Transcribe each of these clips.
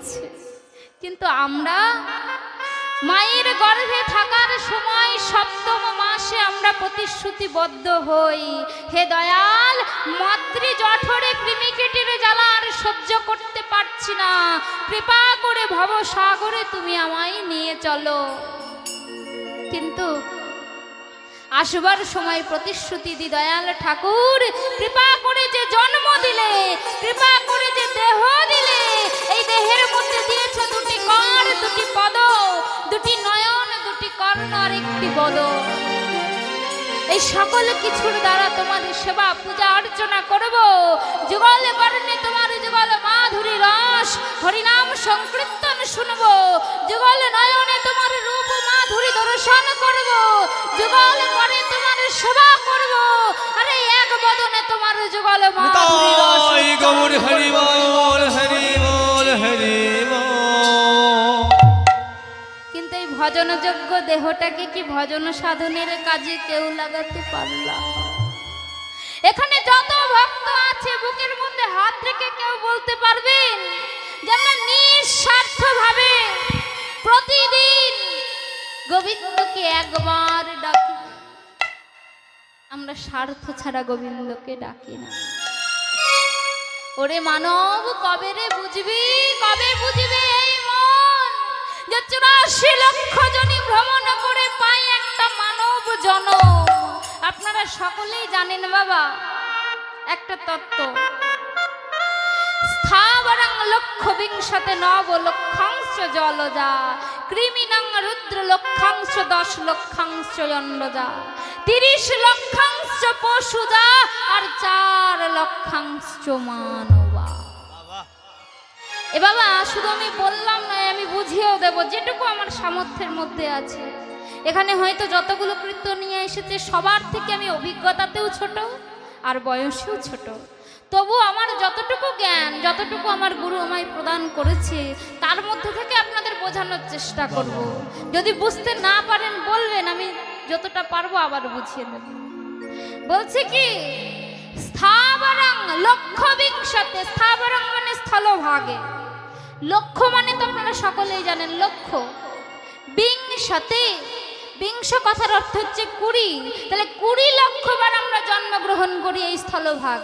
দিচ্ছে, কিন্তু আমরা মায়ের গর্ভে থাকার সময় সপ্তম মাসে আমরা প্রতিশ্রুতিবদ্ধ হই, হে দয়াল, মাতৃ জঠরে কৃমিকীটের জ্বালা আর সহ্য করতে পারছি না, কৃপা করে ভবসাগরে তুমি আমায় নিয়ে চলো। কিন্তু আসবার সময় প্রতিশ্রুতি দি দয়াল ঠাকুর, কৃপা করে যে জন্ম দিলে, কৃপা করে যে দেহ দিলে, এই দেহের মধ্যে দিয়েছ দুটি কর, দুটি পদ, দুটি নয়ন, দুটি কর্ণ আর একটি বদ। এই সকল কিছুর দ্বারা তোমাদের সেবা পূজা অর্চনা করব, যুগল কর্ণে তোমার যুগল মাধুরী রস হরিনাম সংকীর্তন শুনব, যুগল নয়নে তোমার রূপ মাধুরী দর্শন করব, যুগল করে তোমার সেবা করব, আরে এক বদনে তোমার যুগল মাধুরী রস। গৌর হরি বল হরি বল হরি বল। কিন্তু এই ভজনযোগ্য দেহটাকে কি ভজন সাধনের কাজে কেউ লাগাতে পারলা? এখানে যত ভক্ত আছে বুকের মধ্যে হাত রেখে কেউ বলতে পারবেন যে আমরা নিঃস্বার্থ ভাবে প্রতিদিন গোবিন্দকে একবার ডাকি? আমরা স্বার্থ ছাড়া গোবিন্দকে ডাকি না। ওরে মানব, কবে রে বুঝবি, কবে বুঝবি এই মন যে 84 লক্ষ জনি ভ্রমণ করে পাই একটা মানব জনম? আপনারা সকলেই জানেন বাবা একটা তত্ত্ব, স্থাবরং লক্ষ বিংশতে নব লক্ষাংশ জলজা, কৃমিণং রুদ্র লক্ষাংশ 10 লক্ষাংশ অন্নজা, 30 লক্ষাংশ পশুজা আর 4 লক্ষাংশ মানবা। এ বাবা শুধু আমি বললাম না, আমি বুঝিয়েও দেব যেটুকু আমার সামর্থ্যের মধ্যে আছে। এখানে হয়তো যতগুলো কীর্তন নিয়ে এসেছে সবার থেকে আমি অভিজ্ঞতাতেও ছোট আর বয়সেও ছোট, তবু আমার যতটুকু জ্ঞান, যতটুকু আমার গুরু আমায় প্রদান করেছে তার মধ্যে থেকে আপনাদের বোঝানোর চেষ্টা করব। যদি বুঝতে না পারেন বলবেন, আমি যতটা পারবো আবার বুঝিয়ে দেব। বলছে কি, স্থাবরং লক্ষ বিংশতে, স্থাবরং মানে স্থলভাগে, লক্ষ মানে তো আপনারা সকলেই জানেন লক্ষ, বিংশতে, বিংশ কথার অর্থ হচ্ছে 20, তাহলে 20 লক্ষ বার আমরা জন্মগ্রহণ করি এই স্থলভাগ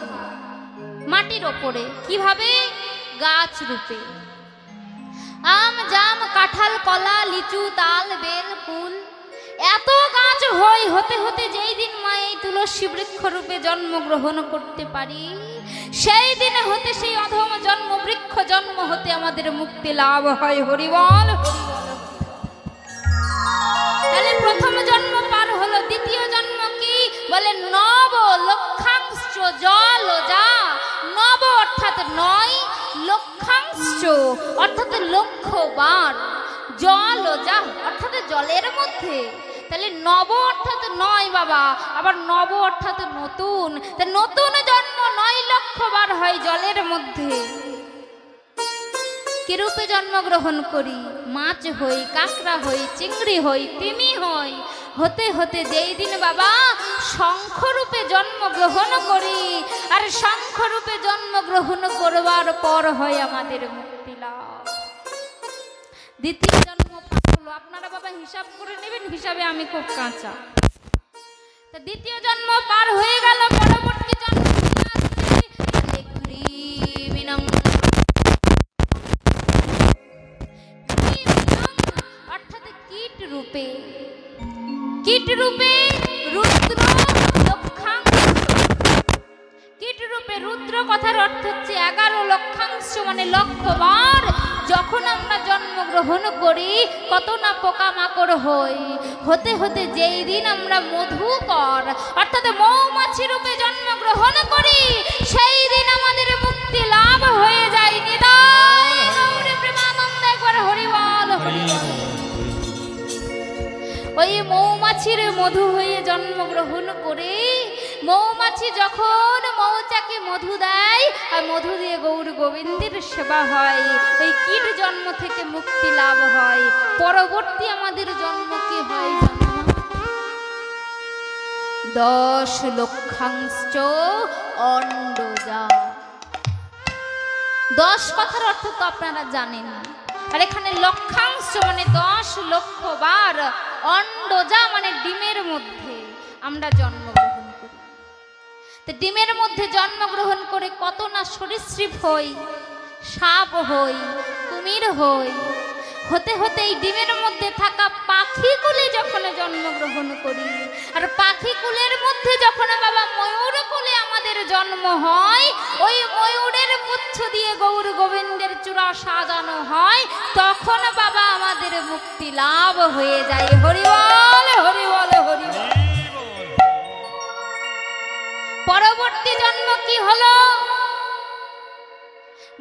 মাটির ওপরে। কিভাবে? গাছ রূপে। আম, জাম, কাঁঠাল, কলা, লিচু, তাল, বেল, কুল, এত গাছ হতে হতে যেই দিন মা এই তুলসী বৃক্ষ রূপে জন্মগ্রহণ করতে পারি, সেই দিন হতে, সেই অধম জন্ম বৃক্ষ জন্ম হতে আমাদের মুক্তি লাভ হয়। হরিবল। তাহলে প্রথম জন্ম পার হলো, দ্বিতীয় জন্ম কি বলে? নব লক্ষাংশ জলজা। নব অর্থাৎ 9, লক্ষাংশ অর্থাৎ লক্ষবার, জলজা অর্থাৎ জলের মধ্যে। তাহলে নব অর্থাৎ 9 বাবা, আবার নব অর্থাৎ নতুন, নতুন জন্ম 9 লক্ষ বার হয় জলের মধ্যে। কিরূপে জন্মগ্রহণ করি? মাছ হই, কাঁকড়া হই, চিংড়ি হই, তিমি হই, হতে হতে যেই দিন বাবা শঙ্খরূপে জন্মগ্রহণ করি, আর শঙ্খরূপে জন্মগ্রহণ করবার পর হয় আমাদের মুক্তি লাভ। দ্বিতীয় জন্ম পার হলো, আপনারা বাবা হিসাব করে নেবেন, হিসাবে আমি খুব কাঁচা। তা দ্বিতীয় জন্ম পার হয়ে গেল, পরবর্তী জন্ম অর্থাৎ কীট রূপে, কীট রূপে রুদ্র লক্ষাংশ। কীট রূপে রুদ্র কথার অর্থ হচ্ছে 11 লক্ষাংশ মানে লক্ষবার। যখন আমরা জন্মগ্রহণ করি কত না পোকামাকড় হই, হতে হতে যেই দিন আমরা মধুকর অর্থাৎ মৌমাছি রূপে জন্মগ্রহণ করি, সেই দিন আমাদের মুক্তি লাভ হয়ে যায়। নিতাই গৌর প্রেমানন্দ, একবার হরিবল হরিবল। ওই মৌমাছির মধু হয়ে জন্মগ্রহণ করে, মৌমাছি যখন মৌচাকে মধু দেয় আর মধু দিয়ে গৌর গোবিন্দের সেবা হয়, ওই কীট জন্ম থেকে মুক্তি লাভ হয়। পরবর্তী আমাদের জন্ম কি হয়? 10 লক্ষাংশ অন্ডজা। 10 কথার অর্থ তো আপনারা জানেন। আর এখানে লক্ষাংশ মানে 10 লক্ষ বার, অন্ডজা মানে ডিমের মধ্যে আমরা জন্মগ্রহণ করি। তো ডিমের মধ্যে জন্মগ্রহণ করে কত না সরীসৃপ হই, সাপ হই, কুমির হই, হতে হতে এই ডিমের মধ্যে থাকা পাখিকুলে যখন জন্মগ্রহণ করি, আর পাখিকুলের মধ্যে যখন বাবা ময়ূর কুলে আমাদের জন্ম হয়, ওই ময়ূরের পুচ্ছ দিয়ে গৌর গোবিন্দের চূড়া সাজানো হয়, তখন বাবা আমাদের মুক্তি লাভ হয়ে যায়। হরি বল, হরি বল, হরি বল। পরবর্তী জন্ম কি হলো?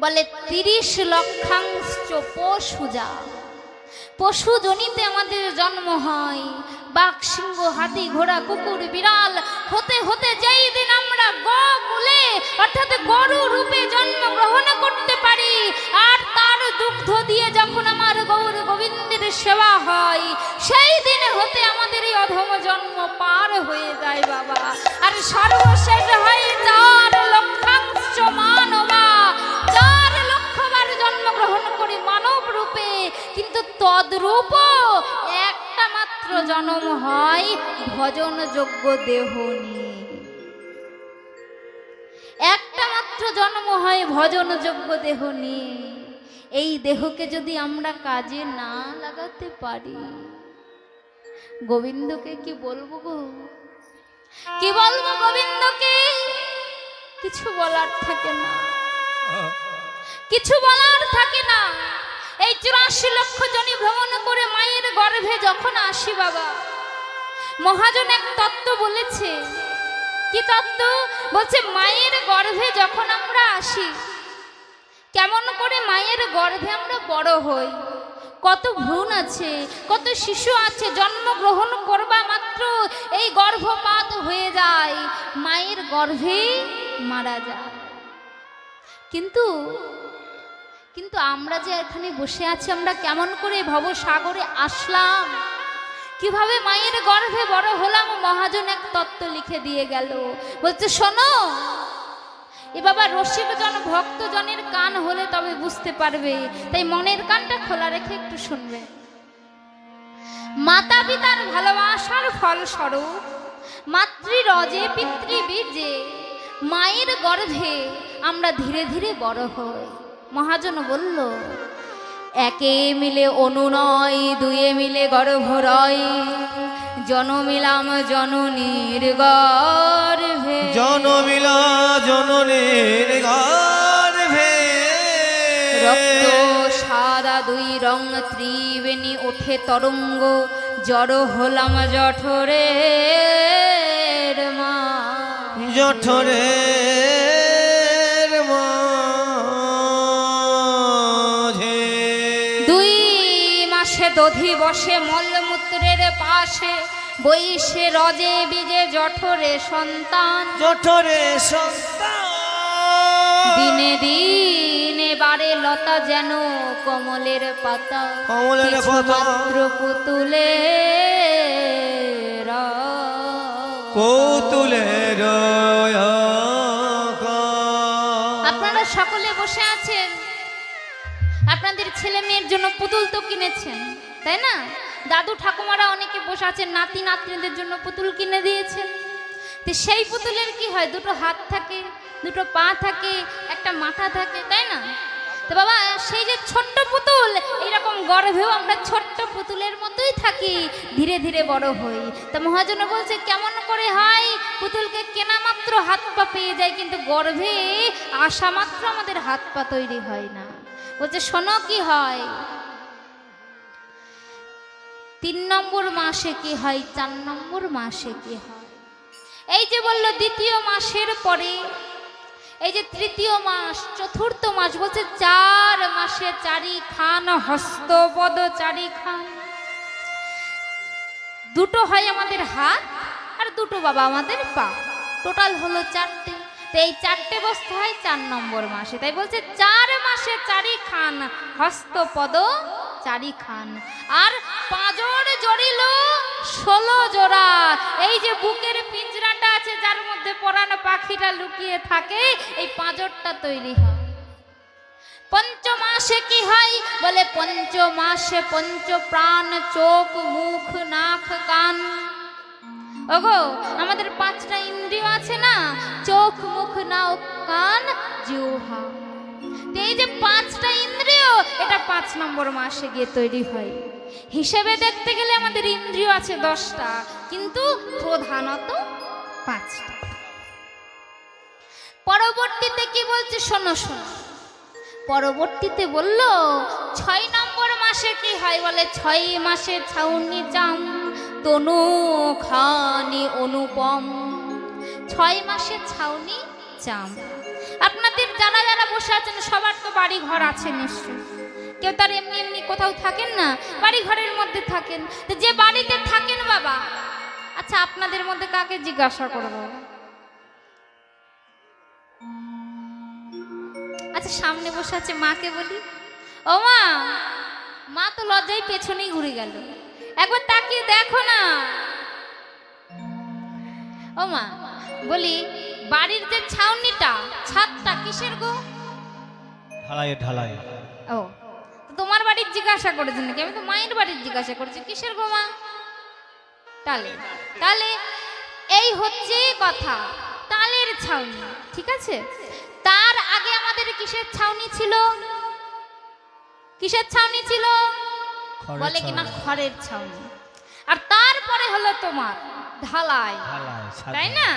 বলে 30 লক্ষাংশ পশুজা, পশু জনিতে আমাদের জন্ম হয়। বাঘ, সিংহ, হাতি, ঘোড়া, কুকুর, বিড়াল হতে হতে যেই দিন আমরা গোকুলে অর্থাৎ গরু রূপে জন্মগ্রহণ করতে পারি, আর তার দুগ্ধ দিয়ে যখন আমার গৌর গোবিন্দের সেবা হয়, সেই দিন হতে আমাদের এই অধম জন্ম পার হয়ে যায় বাবা। আর সর্বশেষ হয় 4 লক্ষাংশ মানবা, 4 লক্ষবার জন্মগ্রহণ করি মানব রূপে, কিন্তু তদ্রূপ একটা মাত্র জন্ম হয় ভজনযোগ্য দেহ নিয়ে। একটা মাত্র জন্ম হয় ভজনযোগ্য দেহ নিয়ে। এই দেহকে যদি আমরা কাজে না লাগাতে পারি, গোবিন্দকে কি বলবো গো, কি বলবো গোবিন্দকে? কিছু বলার থাকে না, কিছু বলার থাকে না। এই 84 লক্ষ জনি ভ্রমণ করে মায়ের গর্ভে যখন আসি বাবা, মহাজন এক তত্ত্ব বলেছে। কি তত্ত্ব? বলছে মায়ের গর্ভে যখন আমরা আসি, কেমন করে মায়ের গর্ভে আমরা বড় হই। কত ভ্রূণ আছে, কত শিশু আছে, জন্মগ্রহণ করবা মাত্র এই গর্ভপাত হয়ে যায়, মায়ের গর্ভে মারা যায়। কিন্তু কিন্তু আমরা যে এখানে বসে আছি, আমরা কেমন করে ভবসাগরে আসলাম, কিভাবে মায়ের গর্ভে বড় হলাম, মহাজন এক তত্ত্ব লিখে দিয়ে গেল। বলছে শোনো, এ বাবা রসিকজন ভক্তজনের কান হলে তবে বুঝতে পারবে, তাই মনের কানটা খোলা রেখে একটু শুনবে। মাতা পিতার ভালোবাসার ফলস্বরূপ মাতৃরজে পিতৃবীর্যে মায়ের গর্ভে আমরা ধীরে ধীরে বড় হই। মহাজন বলল, একে মিলে অনু নয়, দুয়ে মিলে গর্ভ রয়, জনমিলাম জননীর গর্ভে, জনমিলা জননীর গর্ভে, রক্ত সাদা 2 রং ত্রিবেণী ওঠে তরঙ্গ, জড় হলাম জঠরের মা, জঠরের মাঝে। 2 মাসে দধি বসে মলমূত্রের পাশে, বৈশে রজে বীজে জঠরে সন্তান, জঠরে সন্তান, দিনে দিনে বাড়ে লতা যেন কমলের পাতা, কমলের পাতা, মাত্র পুতুলের কৌতুলের। আপনারা সকলে বসে আছেন, আপনাদের ছেলে মেয়ের জন্য পুতুল তো কিনেছেন, তাই না? দাদু ঠাকুমারা অনেকে বসে আছেন, নাতি নাতনিদের জন্য পুতুল কিনে দিয়েছেন। তো সেই পুতুলের কি হয়? 2টো হাত থাকে, 2টো পা থাকে, একটা মাথা থাকে, তাই না? তো বাবা সেই যে ছোট্ট পুতুল, এইরকম গর্ভেও আমরা ছোট্ট পুতুলের মতোই থাকি, ধীরে ধীরে বড় হই। তা মহাজন বলছে কেমন করে হয়? পুতুলকে কেনা মাত্র হাত পা পেয়ে যায়, কিন্তু গর্ভে আসা মাত্র আমাদের হাত পা তৈরি হয় না। বলছে শোনো কি হয়। 3 নম্বর মাসে কি হয়, 4 নম্বর মাসে কি হয়। এই যে বললো 2য় মাসের পরে, এই যে 3য় মাস, 4র্থ মাস, বলছে 4 মাসে 4 খান হস্তপদ 4 খান। 2টো হয় আমাদের হাত, আর 2টো বাবা আমাদের পা, টোটাল হলো 4টে। তো এই 4টে বস্তু হয় 4 নম্বর মাসে। তাই বলছে 4 মাসে 4 খান হস্তপদ 4 খান, আর পাঁজর জড়িল 16 জোড়া। এই যে বুকের পিঞ্জরাটা আছে, যার মধ্যে পরানো পাখিটা লুকিয়ে থাকে, এই পাঁজরটা তৈরি হয়। পঞ্চমাসে কি হয়? বলে পঞ্চমাসে পঞ্চ প্রাণ, চোখ মুখ নাক কান। ওগো আমাদের পাঁচটা ইন্দ্রিয় আছে না, চোখ মুখ নাক কান জিহ্বা। এই যে পাঁচটা ইন্দ্রিয়, এটা 5 নম্বর মাসে গিয়ে তৈরি হয়। হিসেবে দেখতে গেলে আমাদের ইন্দ্রিয় আছে 10টা, কিন্তু প্রধানত 5টা। পরবর্তীতে কি বলছে শোনো শোনো, পরবর্তীতে বলল 6 নম্বর মাসে কি হয়? বলে 6 মাসে ছাউনি চাম, তনু খানি অনুপম। 6 মাসে ছাউনি চাম। আপনাদের যারা যারা বসে আছেন সবার তো বাড়ি ঘর আছে নিশ্চয়, কেউ তার এমনি এমনি কোথাও থাকেন না, বাড়ি ঘরের মধ্যে থাকেন। তো যে বাড়িতে থাকেন বাবা, আচ্ছা আপনাদের মধ্যে কাকে জিজ্ঞাসা করব? আচ্ছা সামনে বসে আছে মাকে বলি, ও মা, মা তো লজ্জায় পেছনেই ঘুরে গেল, একবার তাকিয়ে দেখো না। ও মা বলি, বাড়ির যে ছাউনিটা, ছাদটা কিসের গো? ঢালাই ঢালাই। ও তোমার বাড়ির জিজ্ঞাসা করেছেন নাকি? আমি তো মায়ের বাড়ির জিজ্ঞাসা করছি। কিসের গো মা? তালে। তালে এই হচ্ছে কথা, তালের ছাউনি, ঠিক আছে। তার আগে আমাদের কিসের ছাউনি ছিল? কিসের ছাউনি ছিল? বলে কিনা খড়ের ছাউনি। আর তারপরে হলো তোমার ঢালাই, তাই না?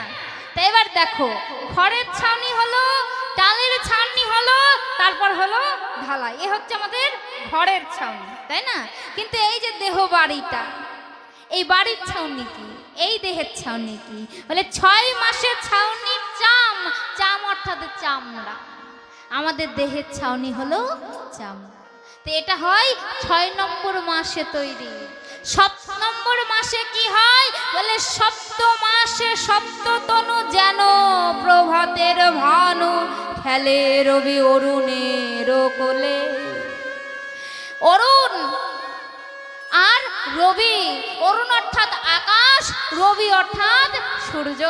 তাই এবার দেখো, খড়ের ছাউনি হলো, টালের ছাউনি হলো, তারপর হলো ঢালাই। এ হচ্ছে আমাদের ঘরের ছাউনি, তাই না? কিন্তু এই যে দেহ বাড়িটা, এই বাড়ির ছাউনি কি? এই দেহের ছাউনি কি? বলে 6 মাসে ছাউনি চাম। চাম অর্থাৎ চামড়া। আমাদের দেহের ছাউনি হলো চামড়া। তো এটা হয় 6 নম্বর মাসে তৈরি। 7 নম্বর মাসে কি হয়? বলে সপ্ত মাসে সপ্ততনু যেন প্রভাতের ভানু, খেলে রবি অরুণের কোলে। অরুণ আর রবি, অরুণ অর্থাৎ আকাশ, রবি অর্থাৎ সূর্য।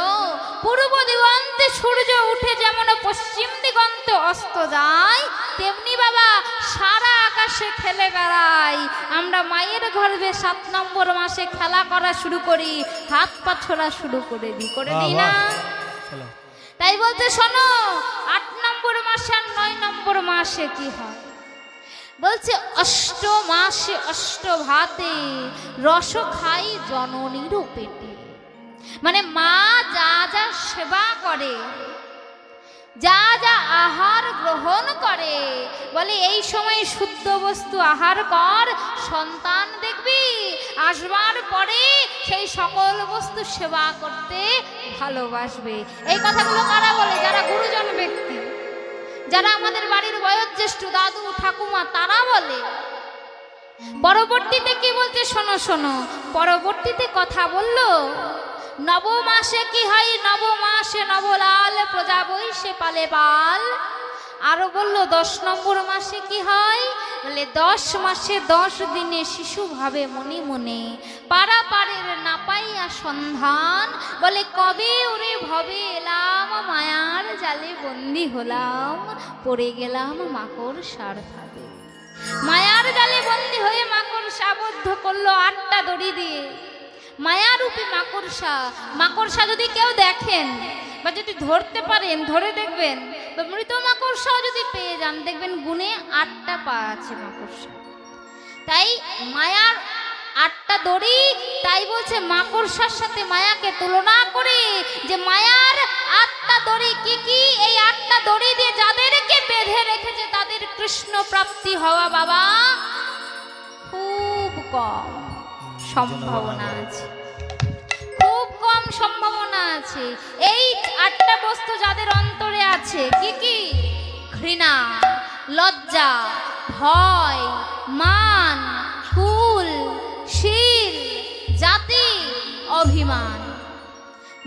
পূর্ব দিগন্তে সূর্য উঠে যেমন পশ্চিম দিগন্তে অস্ত যায়, তেমনি বাবা সারা আকাশে খেলে বেড়াই। আমরা মায়ের গর্ভে 7 নম্বর মাসে খেলা করা শুরু করি, হাত পা ছোড়া শুরু করে দিই না? তাই বলতে শোনো, 8 নম্বর মাসে আর 9 নম্বর মাসে কি হয়? বলছে অষ্ট মাসে অষ্ট ভাতে, রস খাই জননীর পেটে। মানে মা যা যা সেবা করে, যা যা আহার গ্রহণ করে, বলে এই সময় শুদ্ধ বস্তু আহার কর, সন্তান দেখবি আসবার পরে সেই সকল বস্তু সেবা করতে ভালোবাসবে। এই কথাগুলো কারা বলে? যারা গুরুজন ব্যক্তি, যারা আমাদের বাড়ির বয়োজ্যেষ্ঠ দাদু ঠাকুমা, তারা বলে। পরবর্তীতে কি বলছে শোনো শোনো, পরবর্তীতে কথা বলল, 9 মাসে কি হয়? 9 মাসে নবলাল, প্রজা বৈশে পালে পাল। আরো বলল 10 নম্বর মাসে কি হয়? বলে 10 মাসে 10 দিনে শিশু ভাবে মনে মনে, পাড়া পাড়ের না পাইয়া সন্ধান। বলে কবে ওরে ভবে এলাম, মায়ার জালে বন্দি হলাম, পড়ে গেলাম মাকড়সার ফাঁদে। মায়ার জালে বন্দি হয়ে মাকড়সা আবদ্ধ করলো 8টা দড়ি দিয়ে। মায়ারূপী মাকড়সা। মাকড়সা যদি কেউ দেখেন বা যদি ধরতে পারেন, ধরে দেখবেন, বা মৃত মাকড়সাও যদি পেয়ে যান, দেখবেন গুণে 8টা পা আছে মাকড়সা। তাই মায়ার 8টা দড়ি। তাই বলছে মাকড়সার সাথে মায়াকে তুলনা করে, যে মায়ার 8টা দড়ি কি কি? এই 8টা দড়ি দিয়ে যাদেরকে বেঁধে রেখেছে তাদের কৃষ্ণ প্রাপ্তি হওয়া বাবা খুব কম সম্ভাবনা আছে, খুব কম সম্ভাবনা আছে। এই 8টা বস্তু যাদের অন্তরে আছে, কি কি? ঘৃণা, লজ্জা, ভয়, মান, কুল, শীল, জাতি, অভিমান।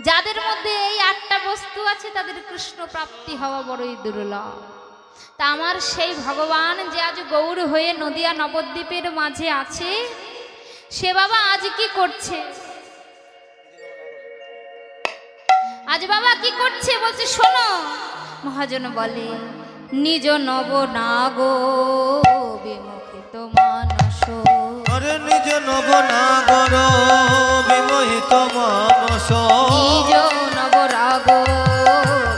যাদের মধ্যে এই 8টা বস্তু আছে তাদের কৃষ্ণ প্রাপ্তি হওয়া বড়ই দুর্লভ। তা আমার সেই ভগবান যে আজ গৌর হয়ে নদিয়া নবদ্বীপের মাঝে আছে, সে বাবা আজ কি করছে? আজ বাবা কি করছে? বলছে শোনো, মহাজন বলে নিজ নব নাগো বিমোহিত মানস আরে নিজ নবনাগর বিমোহিত মানস নিজ নব রাগ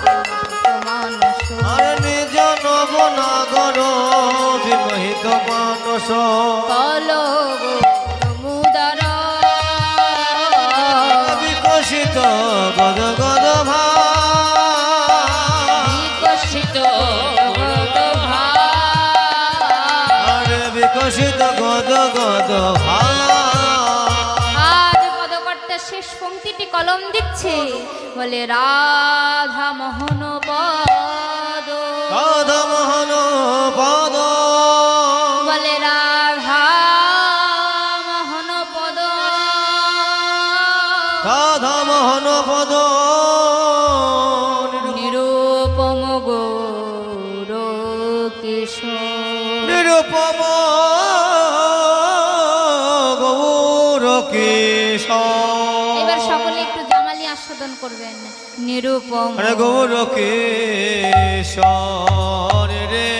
বিমোহিত মানস আরে নিজ নবনাগর বিমোহিত মানস কলব মুদার বিকশিত গদ গদ বিকশিত জগৎ আরে বিকশিত গদ গদ আজ পদকর্তা শেষ পংক্তিটি কলম দিচ্ছে বলে রাধা মোহন পদ রাধা মোহন পদ বলে রাধা মোহন পদ রাধা মোহন পদ নিরূপম গৌর কিশোর নিরুপম গৌর কিশোর এবার সকলে একটু জামালি আস্বাদন করবেন নিরূপম গৌর কিশোর রে